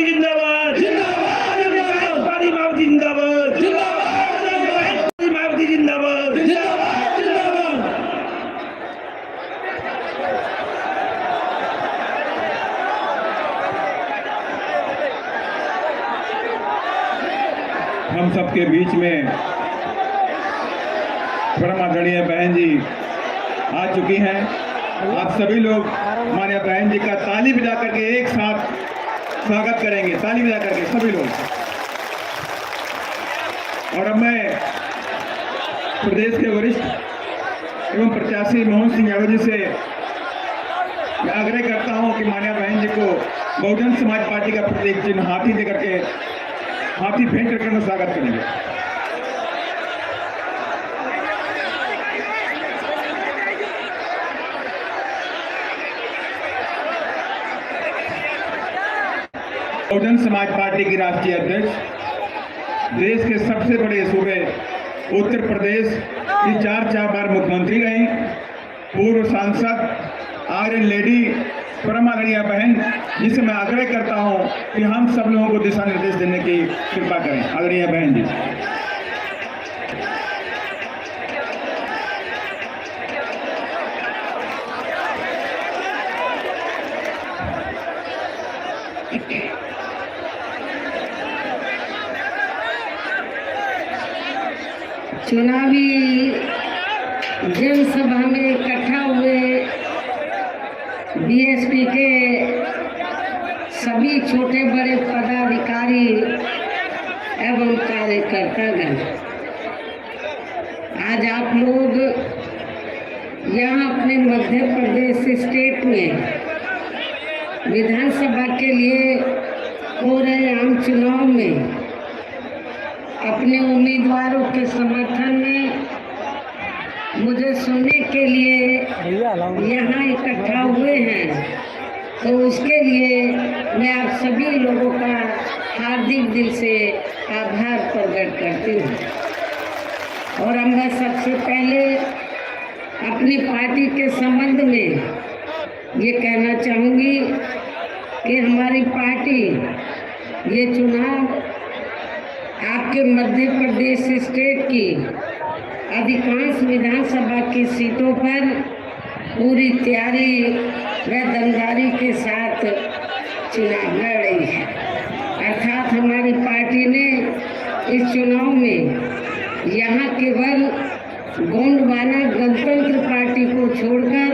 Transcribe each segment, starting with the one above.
जिंदाबाद जिंदाबाद मायावती जिंदाबाद जिंदाबाद मायावती जिंदाबाद जिंदाबाद जिंदाबाद। हम सबके बीच में परम आदरणीय बहन जी आ चुकी हैं। आप सभी लोग माननीय बहन जी का ताली बजा करके एक साथ स्वागत करेंगे, ताली बजा करके सभी लोग। और अब मैं प्रदेश के वरिष्ठ एवं प्रत्याशी मोहन सिंह यादव जी से मैं आग्रह करता हूं कि माननीय बहन जी को बहुजन समाज पार्टी का प्रतीक चिन्ह हाथी देकर के हाथी भेंट करके स्वागत करेंगे। बहुजन समाज पार्टी की राष्ट्रीय अध्यक्ष, देश के सबसे बड़े सूबे उत्तर प्रदेश की 4 बार मुख्यमंत्री रही, पूर्व सांसद आयरन लेडी परम आदरणीय बहन, जिसे मैं आग्रह करता हूं कि हम सब लोगों को दिशा निर्देश देने की कृपा करें। आदरणीय बहन जी। चुनावी जनसभा में इकट्ठा हुए बीएसपी के सभी छोटे बड़े पदाधिकारी एवं कार्यकर्तागण, आज आप लोग यहाँ अपने मध्य प्रदेश स्टेट में विधानसभा के लिए हो रहे आम चुनाव में अपने उम्मीदवारों के समर्थन में मुझे सुनने के लिए यहाँ इकट्ठा हुए हैं, तो उसके लिए मैं आप सभी लोगों का हार्दिक दिल से आभार प्रकट करती हूँ। और मैं सबसे पहले अपनी पार्टी के संबंध में ये कहना चाहूँगी कि हमारी पार्टी ये चुनाव आपके मध्य प्रदेश स्टेट की अधिकांश विधानसभा की सीटों पर पूरी तैयारी व दमदारी के साथ चुनाव लड़ रही है। अर्थात हमारी पार्टी ने इस चुनाव में यहाँ केवल गोंडवाना गणतंत्र पार्टी को छोड़कर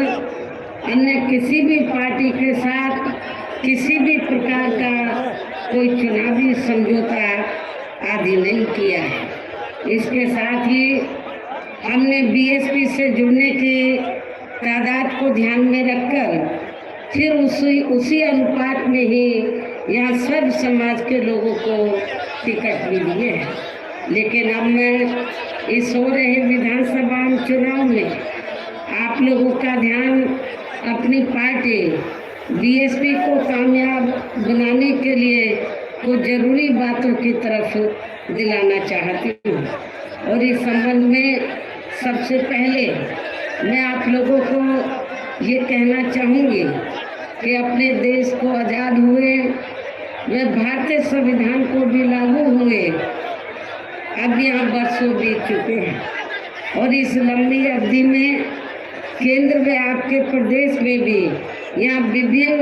अन्य किसी भी पार्टी के साथ किसी भी प्रकार का कोई चुनावी समझौता आदि नहीं किया है। इसके साथ ही हमने बीएसपी से जुड़ने की तादाद को ध्यान में रखकर फिर उसी अनुपात में ही यहाँ सब समाज के लोगों को टिकट भी दिए हैं। लेकिन अब मैं इस हो रहे विधानसभा चुनाव में आप लोगों का ध्यान अपनी पार्टी बीएसपी को कामयाब बनाने के लिए कुछ जरूरी बातों की तरफ दिलाना चाहती हूँ। और इस संबंध में सबसे पहले मैं आप लोगों को ये कहना चाहूँगी कि अपने देश को आज़ाद हुए व भारतीय संविधान को भी लागू हुए अब यहाँ वर्षों बीत चुके हैं, और इस लंबी अवधि में केंद्र व आपके प्रदेश में भी यहाँ विभिन्न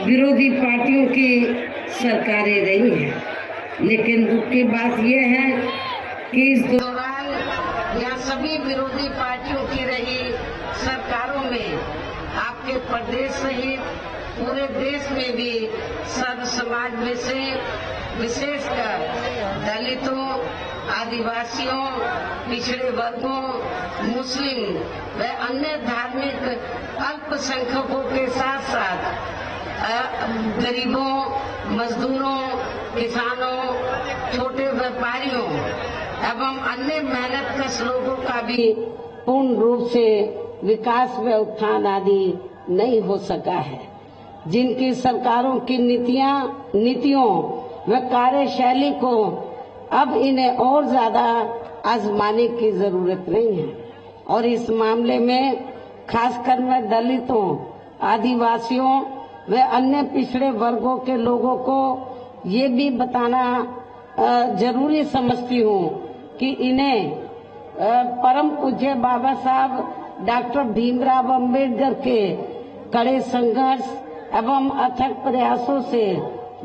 विरोधी पार्टियों की सरकारें रही हैं। लेकिन दुख की बात यह है कि इस दौरान यहाँ सभी विरोधी पार्टियों की रही सरकारों में आपके प्रदेश सहित पूरे देश में भी सर्व समाज में से विशेषकर दलितों, आदिवासियों, पिछड़े वर्गों, मुस्लिम व अन्य धार्मिक अल्पसंख्यकों के साथ साथ गरीबों, मजदूरों, किसानों, छोटे व्यापारियों एवं अन्य मेहनतकश लोगों का भी पूर्ण रूप से विकास व उत्थान आदि नहीं हो सका है। जिनकी सरकारों की नीतियों व कार्यशैली को अब इन्हें और ज्यादा आजमाने की जरूरत नहीं है। और इस मामले में खासकर मैं दलितों, आदिवासियों व अन्य पिछड़े वर्गों के लोगों को ये भी बताना जरूरी समझती हूँ कि इन्हें परम पूज्य बाबा साहब डॉक्टर भीमराव अंबेडकर के कड़े संघर्ष एवं अथक प्रयासों से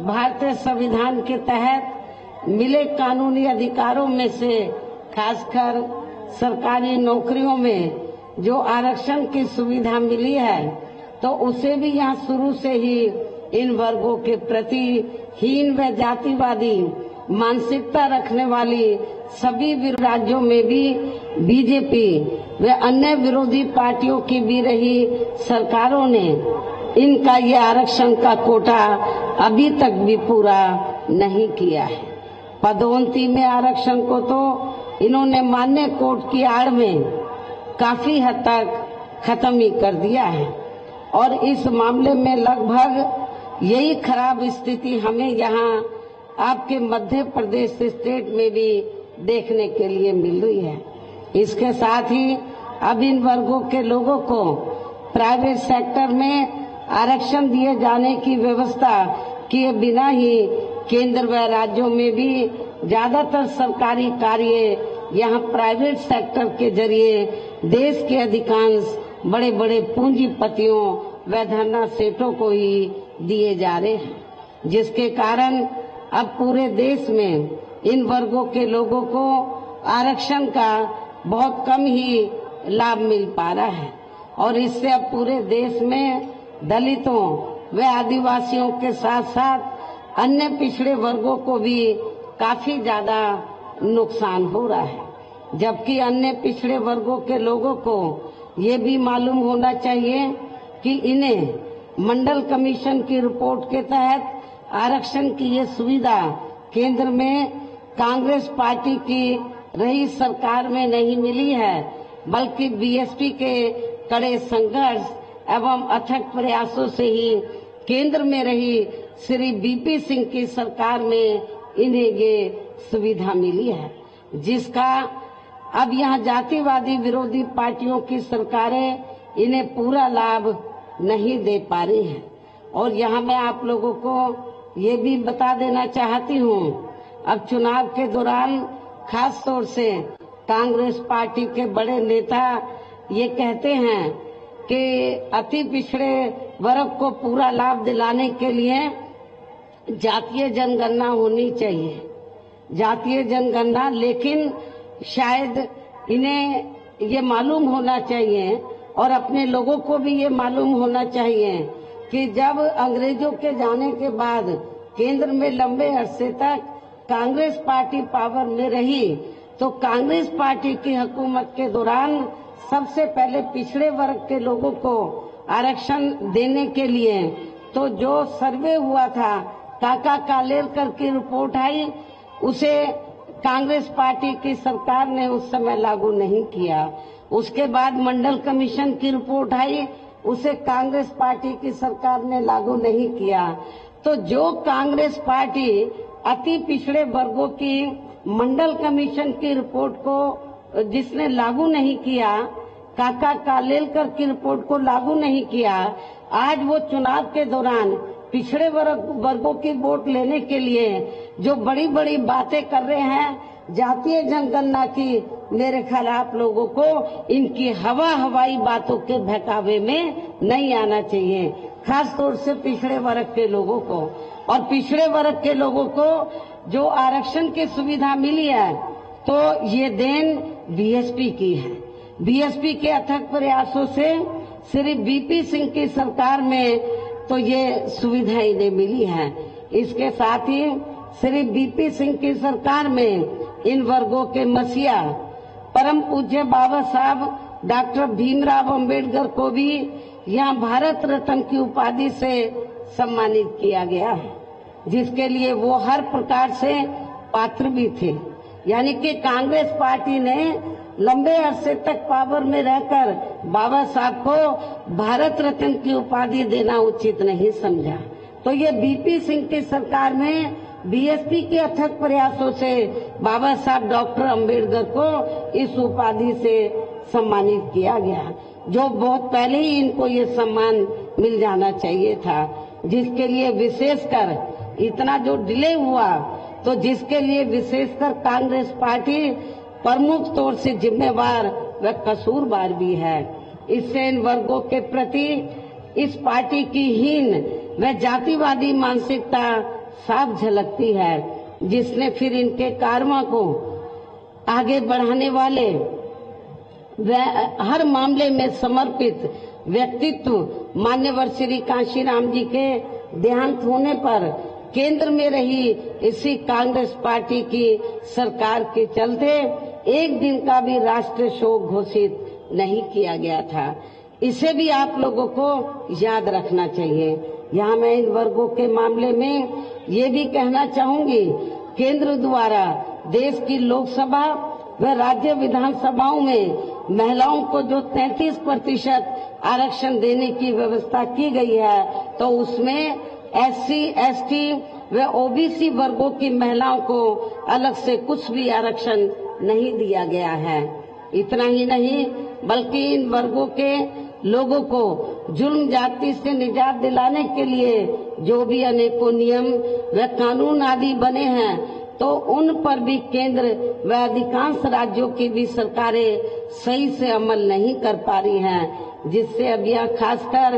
भारतीय संविधान के तहत मिले कानूनी अधिकारों में से खासकर सरकारी नौकरियों में जो आरक्षण की सुविधा मिली है, तो उसे भी यहाँ शुरू से ही इन वर्गों के प्रति हीन व जातिवादी मानसिकता रखने वाली सभी राज्यों में भी बीजेपी व अन्य विरोधी पार्टियों की भी रही सरकारों ने इनका ये आरक्षण का कोटा अभी तक भी पूरा नहीं किया है। पदोन्नति में आरक्षण को तो इन्होंने मान्य कोर्ट की आड़ में काफी हद तक खत्म ही कर दिया है और इस मामले में लगभग यही खराब स्थिति हमें यहाँ आपके मध्य प्रदेश स्टेट में भी देखने के लिए मिल रही है। इसके साथ ही अब इन वर्गों के लोगों को प्राइवेट सेक्टर में आरक्षण दिए जाने की व्यवस्था किए बिना ही केंद्र व राज्यों में भी ज्यादातर सरकारी कार्य यहाँ प्राइवेट सेक्टर के जरिए देश के अधिकांश बड़े बड़े पूंजीपतियों व धरना सेठों को ही दिए जा रहे हैं, जिसके कारण अब पूरे देश में इन वर्गों के लोगों को आरक्षण का बहुत कम ही लाभ मिल पा रहा है और इससे अब पूरे देश में दलितों व आदिवासियों के साथ साथ अन्य पिछड़े वर्गों को भी काफी ज्यादा नुकसान हो रहा है। जबकि अन्य पिछड़े वर्गों के लोगों को ये भी मालूम होना चाहिए कि इन्हें मंडल कमीशन की रिपोर्ट के तहत आरक्षण की ये सुविधा केंद्र में कांग्रेस पार्टी की रही सरकार में नहीं मिली है, बल्कि बीएसपी के कड़े संघर्ष एवं अथक प्रयासों से ही केंद्र में रही श्री बीपी सिंह की सरकार में इन्हें ये सुविधा मिली है, जिसका अब यहाँ जातिवादी विरोधी पार्टियों की सरकारें इन्हें पूरा लाभ नहीं दे पा रही हैं। और यहाँ मैं आप लोगों को ये भी बता देना चाहती हूँ, अब चुनाव के दौरान खास तौर से कांग्रेस पार्टी के बड़े नेता ये कहते हैं कि अति पिछड़े वर्ग को पूरा लाभ दिलाने के लिए जातीय जनगणना होनी चाहिए, जातीय जनगणना। लेकिन शायद इन्हें ये मालूम होना चाहिए और अपने लोगों को भी ये मालूम होना चाहिए कि जब अंग्रेजों के जाने के बाद केंद्र में लंबे अरसे तक कांग्रेस पार्टी पावर में रही, तो कांग्रेस पार्टी की हुकूमत के दौरान सबसे पहले पिछड़े वर्ग के लोगों को आरक्षण देने के लिए तो जो सर्वे हुआ था, काका कालेलकर की रिपोर्ट आई, उसे कांग्रेस पार्टी की सरकार ने उस समय लागू नहीं किया। उसके बाद मंडल कमीशन की रिपोर्ट आई, उसे कांग्रेस पार्टी की सरकार ने लागू नहीं किया। तो जो कांग्रेस पार्टी अति पिछड़े वर्गों की मंडल कमीशन की रिपोर्ट को जिसने लागू नहीं किया, काका कालेलकर की रिपोर्ट को लागू नहीं किया, आज वो चुनाव के दौरान पिछड़े वर्गों की वोट लेने के लिए जो बड़ी बड़ी बातें कर रहे हैं जातीय जनगणना की, मेरे ख्याल आप लोगों को इनकी हवाई बातों के बहकावे में नहीं आना चाहिए, खास तौर से पिछड़े वर्ग के लोगों को। और पिछड़े वर्ग के लोगों को जो आरक्षण की सुविधा मिली है, तो ये देन बीएसपी की है। बीएसपी के अथक प्रयासों से श्री बीपी सिंह की सरकार में तो ये सुविधाएं इन्हें मिली है। इसके साथ ही श्री बीपी सिंह की सरकार में इन वर्गों के मसीहा परम पूज्य बाबा साहब डॉक्टर भीमराव अंबेडकर को भी यहाँ भारत रत्न की उपाधि से सम्मानित किया गया है, जिसके लिए वो हर प्रकार से पात्र भी थे। यानी कि कांग्रेस पार्टी ने लंबे अरसे तक पावर में रहकर बाबा साहब को भारत रत्न की उपाधि देना उचित नहीं समझा। तो ये बीपी सिंह की सरकार में बीएसपी के अथक प्रयासों से बाबा साहब डॉक्टर अंबेडकर को इस उपाधि से सम्मानित किया गया, जो बहुत पहले ही इनको ये सम्मान मिल जाना चाहिए था। जिसके लिए विशेषकर इतना जो डिले हुआ, तो जिसके लिए विशेषकर कांग्रेस पार्टी प्रमुख तौर से जिम्मेवार व कसूरवार भी है। इससे इन वर्गों के प्रति इस पार्टी की हीन व जातिवादी मानसिकता साफ झलकती है, जिसने फिर इनके कार्यों को आगे बढ़ाने वाले व हर मामले में समर्पित व्यक्तित्व मान्यवर श्री कांशीराम जी के देहांत होने पर केंद्र में रही इसी कांग्रेस पार्टी की सरकार के चलते एक दिन का भी राष्ट्रीय शोक घोषित नहीं किया गया था। इसे भी आप लोगों को याद रखना चाहिए। यहाँ मैं इन वर्गों के मामले में ये भी कहना चाहूंगी, केंद्र द्वारा देश की लोकसभा व राज्य विधानसभाओं में महिलाओं को जो 33% आरक्षण देने की व्यवस्था की गई है, तो उसमें SC, ST व OBC वर्गों की महिलाओं को अलग से कुछ भी आरक्षण नहीं दिया गया है। इतना ही नहीं, बल्कि इन वर्गों के लोगों को जुल्म जाति से निजात दिलाने के लिए जो भी अनेकों नियम व कानून आदि बने हैं, तो उन पर भी केंद्र व अधिकांश राज्यों की भी सरकारें सही से अमल नहीं कर पा रही हैं, जिससे अब यह खासकर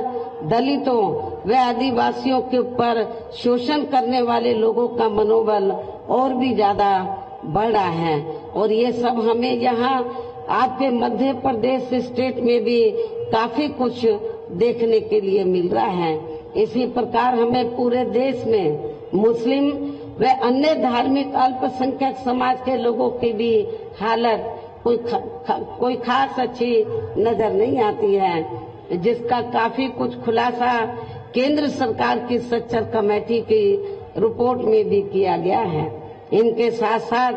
दलितों व आदिवासियों के ऊपर शोषण करने वाले लोगों का मनोबल और भी ज्यादा बढ़ रहा है। और ये सब हमें यहाँ आपके मध्य प्रदेश स्टेट में भी काफी कुछ देखने के लिए मिल रहा है। इसी प्रकार हमें पूरे देश में मुस्लिम व अन्य धार्मिक अल्पसंख्यक समाज के लोगों की भी हालत कोई खास अच्छी नजर नहीं आती है, जिसका काफी कुछ खुलासा केंद्र सरकार की सच्चर कमेटी की रिपोर्ट में भी किया गया है। इनके साथ साथ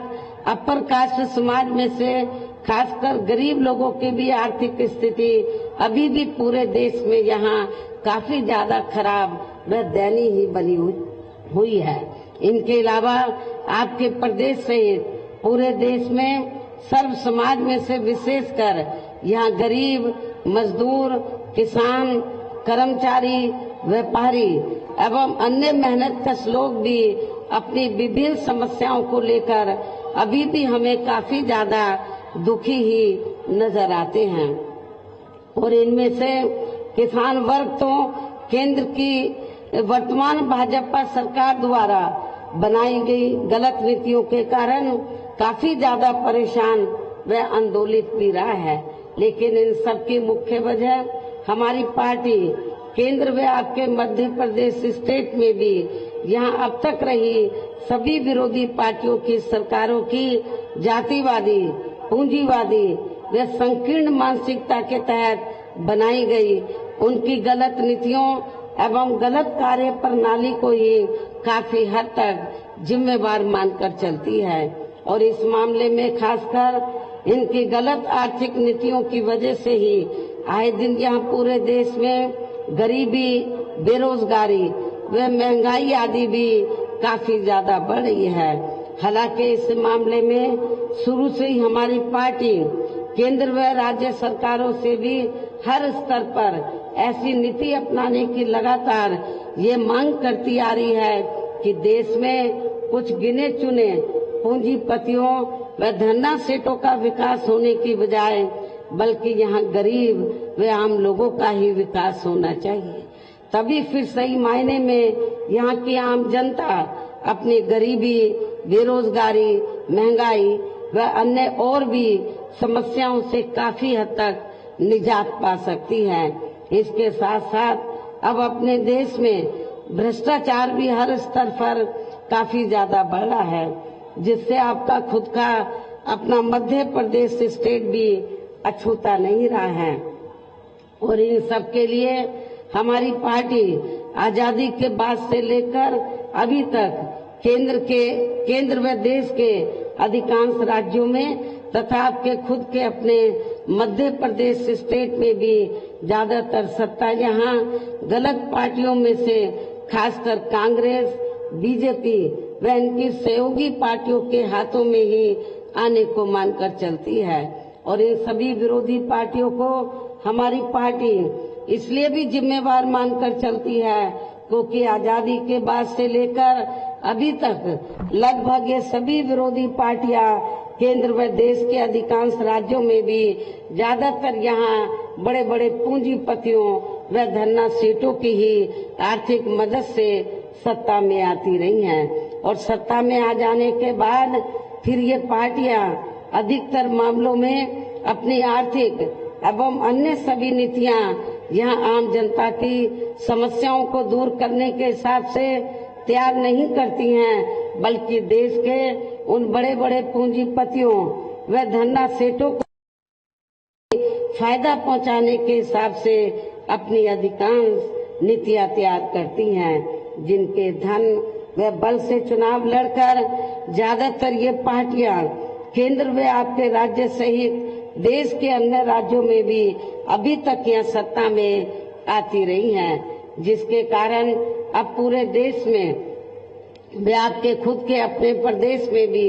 अपर कास्ट समाज में से खासकर गरीब लोगों की भी आर्थिक स्थिति अभी भी पूरे देश में यहाँ काफी ज्यादा खराब व दयनीय ही बनी हुई है। इनके अलावा आपके प्रदेश सहित पूरे देश में सर्व समाज में से विशेषकर यहाँ गरीब, मजदूर, किसान, कर्मचारी, व्यापारी एवं अन्य मेहनतकश लोग भी अपनी विभिन्न समस्याओं को लेकर अभी भी हमें काफी ज्यादा दुखी ही नजर आते हैं। और इनमें से किसान वर्ग तो केंद्र की वर्तमान भाजपा सरकार द्वारा बनाई गई गलत नीतियों के कारण काफी ज्यादा परेशान व आंदोलित भी रहा है। लेकिन इन सब की मुख्य वजह हमारी पार्टी केंद्र व आपके मध्य प्रदेश स्टेट में भी यहाँ अब तक रही सभी विरोधी पार्टियों की सरकारों की जातिवादी, पूंजीवादी व संकीर्ण मानसिकता के तहत बनाई गई उनकी गलत नीतियों एवं गलत कार्य प्रणाली को ही काफी हद तक जिम्मेवार मानकर चलती है। और इस मामले में खासकर इनकी गलत आर्थिक नीतियों की वजह से ही आए दिन यहाँ पूरे देश में गरीबी, बेरोजगारी व महंगाई आदि भी काफी ज्यादा बढ़ रही है। हालांकि इस मामले में शुरू से ही हमारी पार्टी केंद्र व राज्य सरकारों से भी हर स्तर पर ऐसी नीति अपनाने की लगातार ये मांग करती आ रही है कि देश में कुछ गिने चुने पूंजीपतियों व धन्ना सेठों का विकास होने की बजाय बल्कि यहाँ गरीब व आम लोगों का ही विकास होना चाहिए। तभी फिर सही मायने में यहाँ की आम जनता अपनी गरीबी, बेरोजगारी, महंगाई व अन्य और भी समस्याओं से काफी हद तक निजात पा सकती है। इसके साथ साथ अब अपने देश में भ्रष्टाचार भी हर स्तर पर काफी ज्यादा बढ़ रहा है, जिससे आपका खुद का अपना मध्य प्रदेश स्टेट भी अछूता नहीं रहा है। और इन सब के लिए हमारी पार्टी आजादी के बाद से लेकर अभी तक केंद्र व देश के अधिकांश राज्यों में तथा आपके खुद के अपने मध्य प्रदेश स्टेट में भी ज्यादातर सत्ता यहाँ गलत पार्टियों में से खासकर कांग्रेस, बीजेपी व इनकी सहयोगी पार्टियों के हाथों में ही आने को मानकर चलती है। और इन सभी विरोधी पार्टियों को हमारी पार्टी इसलिए भी जिम्मेवार मानकर चलती है क्योंकि आजादी के बाद से लेकर अभी तक लगभग ये सभी विरोधी पार्टियां केंद्र व देश के अधिकांश राज्यों में भी ज्यादातर यहाँ बड़े बड़े पूंजीपतियों व धन्ना सेठों की ही आर्थिक मदद से सत्ता में आती रही हैं और सत्ता में आ जाने के बाद फिर ये पार्टियां अधिकतर मामलों में अपनी आर्थिक एवं अन्य सभी नीतियां यहाँ आम जनता की समस्याओं को दूर करने के हिसाब से तैयार नहीं करती हैं, बल्कि देश के उन बड़े बड़े पूंजीपतियों व धन्ना सेठों को फायदा पहुंचाने के हिसाब से अपनी अधिकांश नीतियां तैयार करती हैं, जिनके धन व बल से चुनाव लड़कर ज्यादातर ये पार्टियां केंद्र व आपके राज्य सहित देश के अन्य राज्यों में भी अभी तक यह सत्ता में आती रही हैं, जिसके कारण अब पूरे देश में व आपके खुद के अपने प्रदेश में भी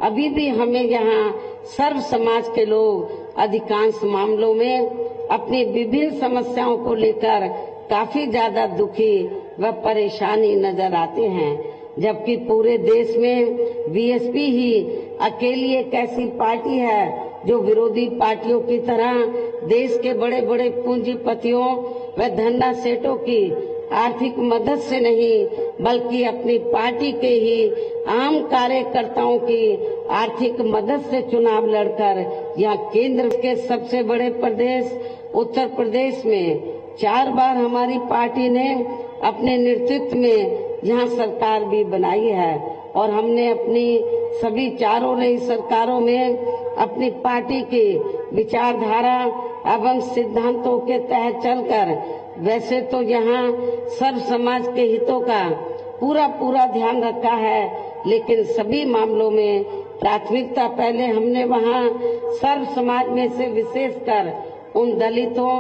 अभी भी हमें यहाँ सर्व समाज के लोग अधिकांश मामलों में अपनी विभिन्न समस्याओं को लेकर काफी ज्यादा दुखी व परेशानी नजर आते हैं, जबकि पूरे देश में बीएसपी ही अकेली एक ऐसी पार्टी है जो विरोधी पार्टियों की तरह देश के बड़े बड़े पूंजीपतियों व धन्ना सेठों की आर्थिक मदद से नहीं बल्कि अपनी पार्टी के ही आम कार्यकर्ताओं की आर्थिक मदद से चुनाव लड़कर यहाँ केंद्र के सबसे बड़े प्रदेश उत्तर प्रदेश में 4 बार हमारी पार्टी ने अपने नेतृत्व में यहाँ सरकार भी बनाई है और हमने अपनी सभी चारों नई सरकारों में अपनी पार्टी की विचारधारा एवं सिद्धांतों के तहत चलकर वैसे तो यहाँ सर्व समाज के हितों का पूरा ध्यान रखा है, लेकिन सभी मामलों में प्राथमिकता पहले हमने वहाँ सर्व समाज में से विशेषकर उन दलितों,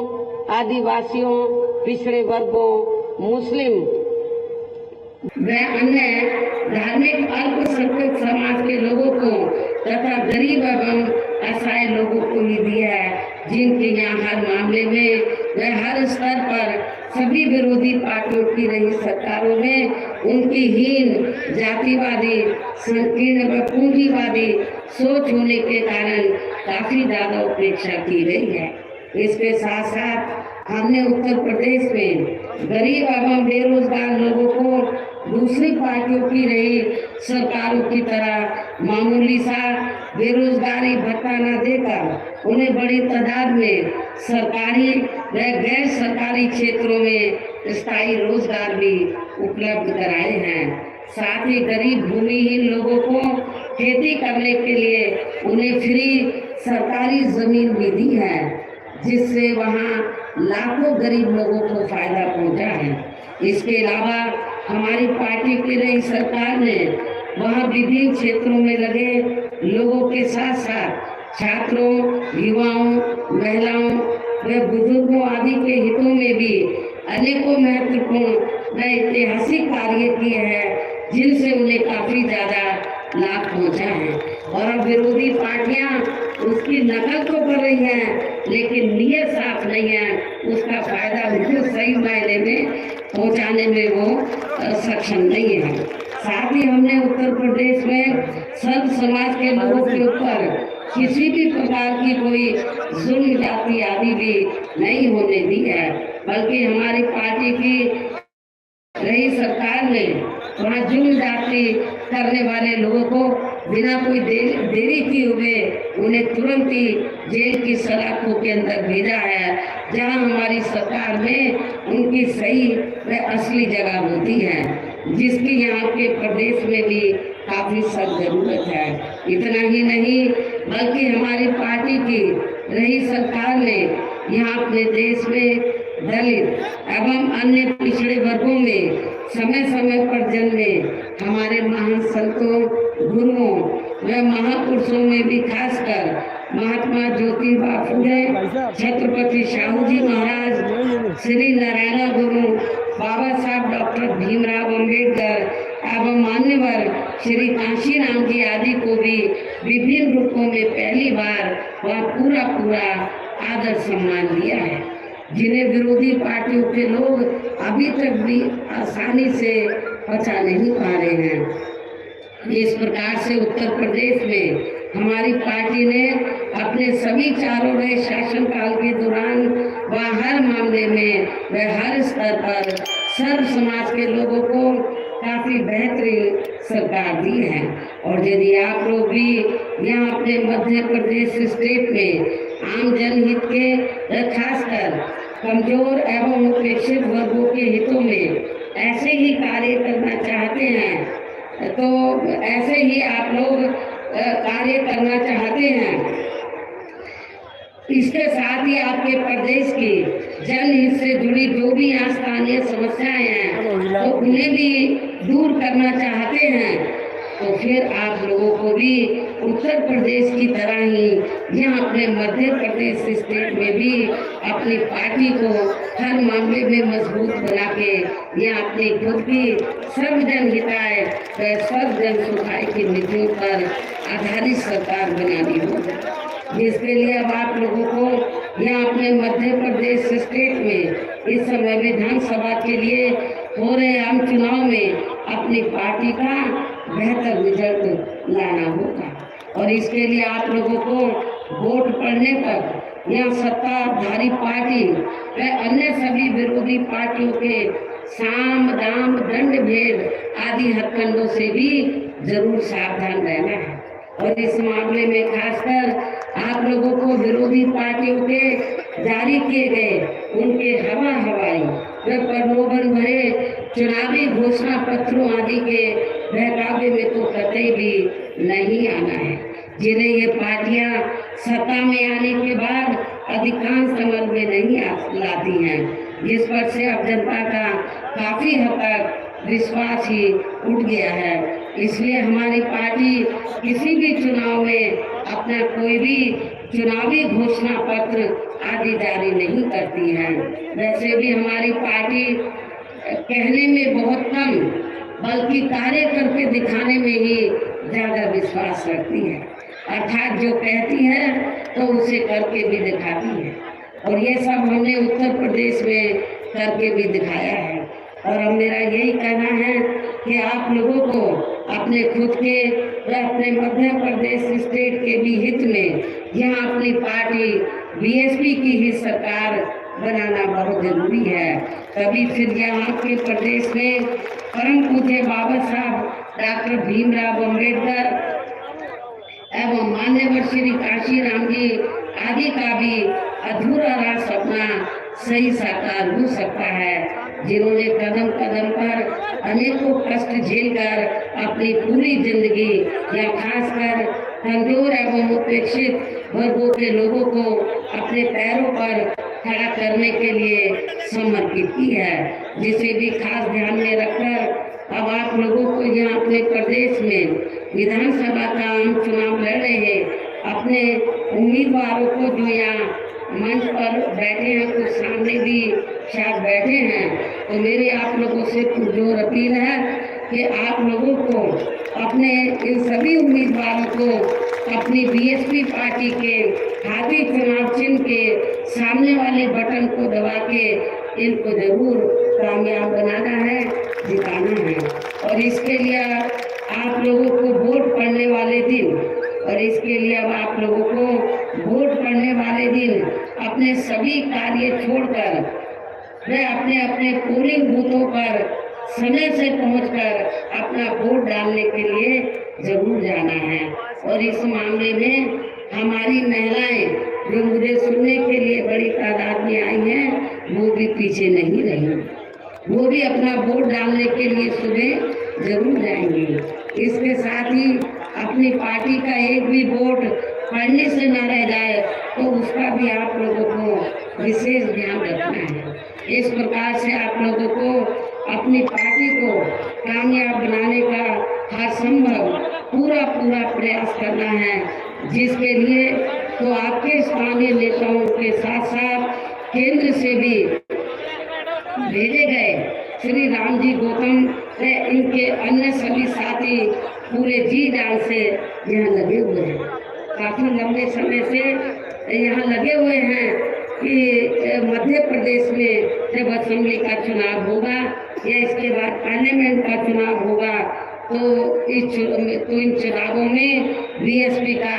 आदिवासियों, पिछड़े वर्गों, मुस्लिम व अन्य धार्मिक अल्पसंख्यक समाज के लोगों को तथा गरीब एवं असहाय लोगों को ही दिया है, जिनके यहाँ हर मामले में व हर स्तर पर सभी विरोधी पार्टियों की रही सरकारों में उनकी हीन, जातिवादी, संकीर्ण व पूंजीवादी सोच होने के कारण काफी ज्यादा उपेक्षा की गई है। इसके साथ साथ हमने उत्तर प्रदेश में गरीब एवं बेरोजगार लोगों को दूसरी पार्टियों की रही सरकारों की तरह मामूली सा बेरोजगारी भत्ता न देकर उन्हें बड़ी तादाद में सरकारी व गैर सरकारी क्षेत्रों में स्थायी रोजगार भी उपलब्ध कराए हैं। साथ ही गरीब भूमिहीन लोगों को खेती करने के लिए उन्हें फ्री सरकारी जमीन भी दी है, जिससे वहाँ लाखों गरीब लोगों को फायदा पहुंचा है। इसके अलावा हमारी पार्टी की नई सरकार ने वहाँ विभिन्न क्षेत्रों में लगे लोगों के साथ साथ छात्रों, युवाओं, महिलाओं व बुजुर्गों आदि के हितों में भी अनेकों महत्वपूर्ण व ऐतिहासिक कार्य किए हैं, जिनसे उन्हें काफी ज्यादा लाभ पहुंचा है। और अब विरोधी पार्टियां उसकी नकल तो कर रही हैं, लेकिन नियत साफ नहीं है, उसका फायदा उनको सही मायने में पहुंचाने में वो सक्षम नहीं है। साथ ही हमने उत्तर प्रदेश में सर्व समाज के लोगों के ऊपर किसी भी प्रकार की कोई जुल्म जाति आदि भी नहीं होने दी है, बल्कि हमारी पार्टी की रही सरकार ने वहाँ जुल्म जाति करने वाले लोगों को बिना कोई देरी किए हुए उन्हें तुरंत ही जेल की सलाखों के अंदर भेजा है, जहां हमारी सरकार में उनकी सही व असली जगह होती है, जिसकी यहाँ के प्रदेश में भी काफी सख्त जरूरत है। इतना ही नहीं बल्कि हमारी पार्टी की रही सरकार ने यहाँ अपने देश में दलित एवं अन्य पिछड़े वर्गों में समय समय पर जन्मे हमारे महान संतों, गुरुओं व महापुरुषों में भी खासकर महात्मा ज्योतिबा फुले, छत्रपति शाहू जी महाराज, श्री नारायण गुरु, बाबा साहब डॉक्टर भीमराव अम्बेडकर एवं मान्यवर श्री कांशीराम जी आदि को भी विभिन्न रूपों में पहली बार वह पूरा आदर सम्मान दिया है। जिन्हें विरोधी पार्टियों के लोग अभी तक भी आसानी से पचा नहीं पा रहे हैं। इस प्रकार से उत्तर प्रदेश में हमारी पार्टी ने अपने सभी चारों रहे शासनकाल के दौरान व हर मामले में व हर स्तर पर सर्व समाज के लोगों को काफी बेहतरीन सरकार दी है। और यदि आप लोग भी यहाँ अपने मध्य प्रदेश स्टेट में आम जनहित के खासकर कमजोर एवं उपेक्षित वर्गों के हितों में ऐसे ही कार्य करना चाहते हैं तो ऐसे ही आप लोग कार्य करना चाहते हैं। इसके साथ ही आपके प्रदेश की जनहित से जुड़ी जो भी यहाँ स्थानीय समस्याएं हैं तो उन्हें भी दूर करना चाहते हैं तो फिर आप लोगों को भी उत्तर प्रदेश की तरह ही यहाँ अपने मध्य प्रदेश स्टेट में भी अपनी पार्टी को हर मामले में मजबूत बना के यहाँ अपनी खुद की सर्वजन हिताय व सर्वजन सुखाय की नीतियों पर आधारित सरकार बनानी होगी। जिसके लिए अब आप लोगों को यहाँ अपने मध्य प्रदेश स्टेट में इस समय विधानसभा के लिए हो रहे आम चुनाव में अपनी पार्टी का बेहतर रिजल्ट लाना होगा। और इसके लिए आप लोगों को वोट पड़ने पर यहाँ सत्ताधारी पार्टी व अन्य सभी विरोधी पार्टियों के साम दाम दंड भेद आदि हथकंडों से भी जरूर सावधान रहना है। और इस मामले में खासकर आप लोगों को विरोधी पार्टियों के जारी किए गए उनके हवाई व प्रलोभन भरे चुनावी घोषणा पत्रों आदि के बहकावे में तो कतई भी नहीं आना है। जिन्हें ये पार्टियां सत्ता में आने के बाद अधिकांश अमल में नहीं लाती हैं, जिस पर से अब जनता का काफी हद तक विश्वास ही उठ गया है। इसलिए हमारी पार्टी किसी भी चुनाव में अपना कोई भी चुनावी घोषणा पत्र आदि जारी नहीं करती है। वैसे भी हमारी पार्टी कहने में बहुत कम बल्कि कार्य करके दिखाने में ही ज्यादा विश्वास रखती है। अर्थात जो कहती है तो उसे करके भी दिखाती है। और ये सब हमने उत्तर प्रदेश में करके भी दिखाया है। और अब मेरा यही कहना है कि आप लोगों को अपने खुद के व अपने मध्य प्रदेश स्टेट के भी हित में यहाँ अपनी पार्टी बीएसपी की ही सरकार बनाना बहुत जरूरी है। तभी फिर यहाँ के प्रदेश में परम पूज्य बाबा साहब डॉक्टर भीमराव अम्बेडकर एवं मान्यवर श्री काशीराम जी आदि का भी अधूरा रहा सपना सही साकार हो सकता है, जिन्होंने कदम कदम पर अनेकों कष्ट झेलकर अपनी पूरी जिंदगी या खासकर कमजोर एवं उपेक्षित वर्गों के लोगों को अपने पैरों पर खड़ा करने के लिए समर्पित की है। जिसे भी खास ध्यान में रखकर अब आप लोगों को यहाँ अपने प्रदेश में विधानसभा का आम चुनाव लड़ रहे अपने उम्मीदवारों को जो यहाँ मंच पर बैठे हैं, कुछ सामने भी शायद बैठे हैं, तो मेरी आप लोगों से पुरजोर अपील है कि आप लोगों को अपने इन सभी उम्मीदवारों को अपनी बीएसपी पार्टी के हाथी चुनाव चिन्ह के सामने वाले बटन को दबा के इनको जरूर कामयाब बनाना है, जिताना है। और इसके लिए आप लोगों को वोट पड़ने वाले दिन अब आप लोगों को वोट पड़ने वाले दिन अपने सभी कार्य छोड़कर वे अपने अपने पोलिंग बूथों पर समय से पहुंचकर अपना वोट डालने के लिए जरूर जाना है। और इस मामले में हमारी महिलाएं जो मुझे सुनने के लिए बड़ी तादाद में आई हैं, वो भी पीछे नहीं रही, वो भी अपना वोट डालने के लिए सुबह जरूर जाएंगी। इसके साथ ही अपनी पार्टी का एक भी वोट पड़ने से न रह जाए तो उसका भी आप लोगों को विशेष ध्यान रखना है। इस प्रकार से आप लोगों को अपनी पार्टी को कामयाब बनाने का हर संभव पूरा प्रयास करना है, जिसके लिए तो आपके स्थानीय नेताओं के साथ साथ केंद्र से भी भेजे गए श्री राम जी गौतम से इनके अन्य सभी साथी पूरे जी जान से यहाँ लगे हुए हैं, काफी लंबे समय से यहाँ लगे हुए हैं। कि मध्य प्रदेश में जब असेंबली का चुनाव होगा या इसके बाद पार्लियामेंट का चुनाव होगा तो इन चुनावों में बीएसपी का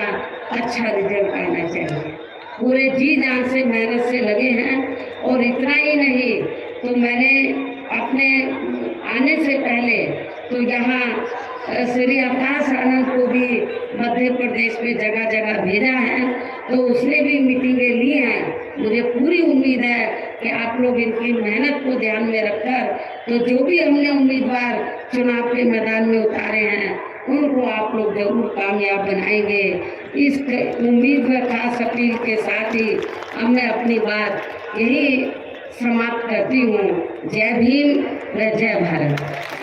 अच्छा रिजल्ट आना चाहिए। पूरे जी जान से मेहनत से लगे हैं। और इतना ही नहीं तो मैंने अपने आने से पहले तो यहाँ श्री आकाश आनंद को भी मध्य प्रदेश में जगह जगह भेजा है, तो उसने भी मीटिंगें ली हैं। मुझे पूरी उम्मीद है कि आप लोग इनकी मेहनत को ध्यान में रखकर तो जो भी हमने उम्मीदवार चुनाव के मैदान में उतारे हैं उनको आप लोग जरूर कामयाब बनाएंगे। इस उम्मीद व खास अपील के साथ ही अब मैं अपनी बात यही समाप्त करती हूँ। जय भीम व जय भारत।